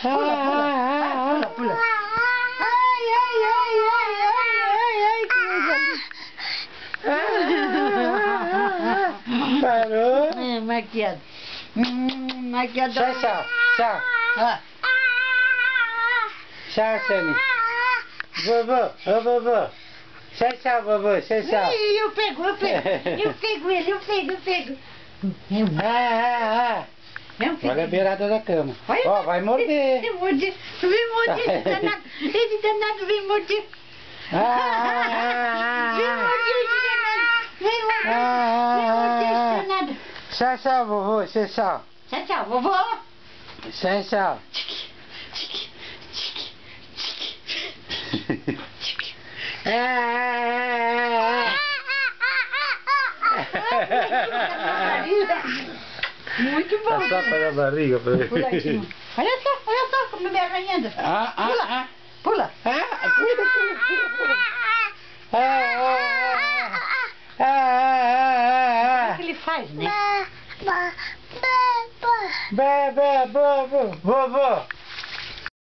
Pula, pula. Ai, ai, ai, ai, ai, ai, ai, que coisa linda. Parou? Maquiado. Maquiado. Tchau, tchau. Tchau. Tchau, Sani. Vovô, ô vovô. Tchau, tchau, vovô. Tchau, tchau. Eu pego ele, eu pego. Olha a beirada da cama. Olha, ó, vai morder. Vem morder, esse danado. Esse danado vem morder. Vem morder, esse danado. Vem morder, esse danado. Tchau, tchau, vovô. Tchau, tchau. Tchau, tchau, vovô. Tchau, tchau. Muito bom. Tapa na barriga pra ver. Pula em cima. Olha só, como me arranhando. Pula. Cuida. O que ele faz, né? Vovô.